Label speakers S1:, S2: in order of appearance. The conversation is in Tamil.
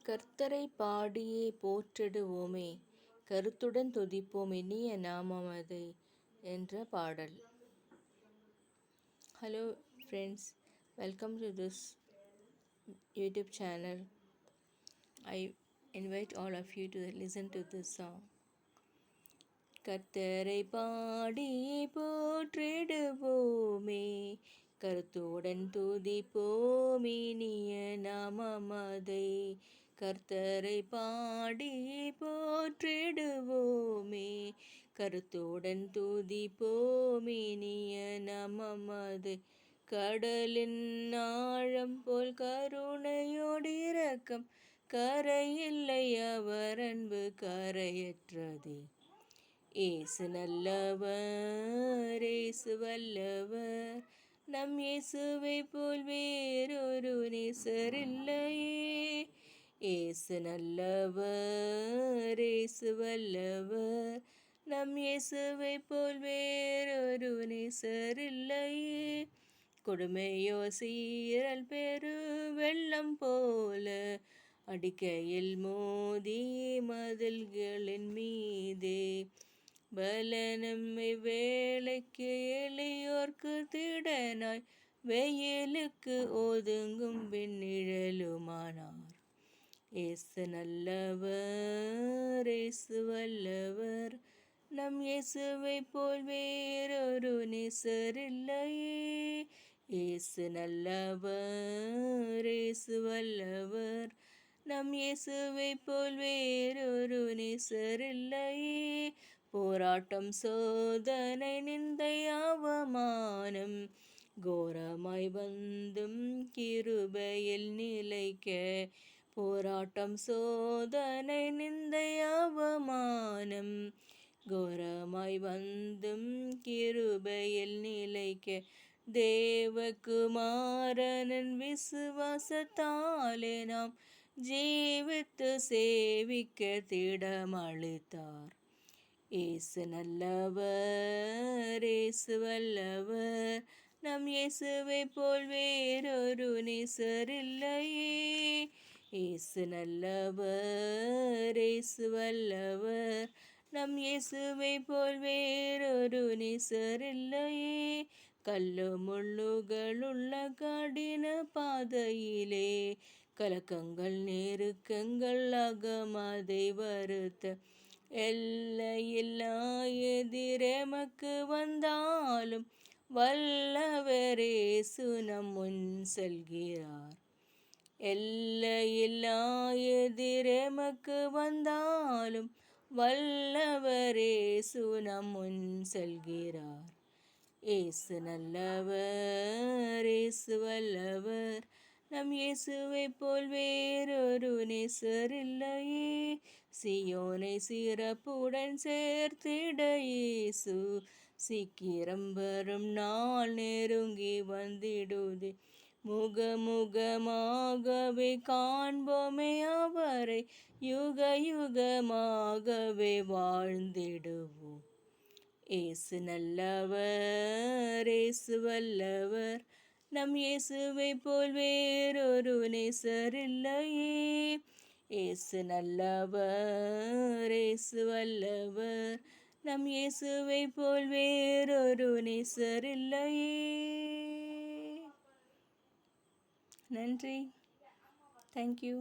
S1: கர்த்தரை பாடியே போற்றிடுவோமே, கருத்துடன் துதிப்போம் இனிய நாமமதை என்ற பாடல். Hello friends, welcome to this YouTube channel. I invite all of you to listen to this song. கர்த்தரை பாடியே போற்றிடுவோமே, கருத்துடன் துதிப்போம் இனிய நாமமதை. கர்த்தரை பாடியே போற்றிடுவோமே, கருத்துடன் துதிப்போம் இனிய நாமமதை. கடலின் ஆழம் போல் கருணையோடிரக்கம், கரையில்லை அவர் அன்பு கரையற்றதே. ஏசு நல்லவர், ஏசு வல்லவர், நம் இயேசுவை போல் வேறொரு நேசர் இல்லையே. ஏசு நல்லவர், ஏசு வல்லவர், நம் இயேசுவை போல் வேறொரு நேசர் இல்லையே. கொடுமையோ சீரல் பெரு வெள்ளம் போல அடிக்கையில் மோதி மதில்களின் மீதே, பலனும் இவ்வேளைக்கு எளியோர்க்கு திடனாய், வெயிலுக்கு ஒதுங்கும் வெண்ணிழலுமானார். ஏசு நல்லவர், ஏசு வல்லவர், நம் இயேசுவை போல் வேறொரு நேசர் இல்லையே. ஏசு நல்லவர், ஏசு வல்லவர், நம் இயேசுவை போல் வேறொரு நேசர் இல்லையே. போராட்டம் சோதனை நிந்தை அவமானம் கோரமாய் வந்தும் கிருபையில் நிலைக்க, போராட்டம் சோதனை நிந்தை அவமானம் கோரமாய் வந்தும் கிருபையில் நிலைக்க, தேவகுமாரனின் விசுவாசத்தாலே நாம் ஜீவித்து சேவிக்க திடமளித்தார். ஏசு நல்லவர், ஏசு வல்லவர், நம் இயேசுவை போல் வேறொரு நேசர் இல்லையே. ஏசு நல்லவர், ஏசு வல்லவர், நம் இயேசுவை போல் வேறொரு நேசர் இல்லையே. கல்லு முள்ளுகளுள்ள கடின பாதையிலே, கலக்கங்கள் நெருக்கங்கள் அகமதை வருத்த, எல்லையில்லா எதிரெமக்கு வந்தாலும் வல்லவரேசு நம் முன் செல்கிறார். எல்லையில்லா எதிரெமக்கு வந்தாலும் வல்லவரேசு நம் முன் செல்கிறார். ஏசு நல்லவர், ஏசு வல்லவர், நம் இயேசுவை போல் வேறொரு நேசர் இல்லையே. சியோனை சிறப்புடன் சேர்த்திட இயேசு சீக்கிரம் வரும் நாள் நெருங்கி வந்திடுதே. முகமுகமாகவே காண்போமே அவரை, யுக யுகமாகவே வாழ்ந்திடுவோம். ஏசு நல்லவர், ஏசு வல்லவர், நம் இயேசுவை போல் வேறொரு நேசர் இல்லையே. ஏசு நல்லவர், ஏசு வல்லவர், நம் இயேசுவை போல் வேறொரு நேசர் இல்லையே. நன்றி. தேங்க்யூ.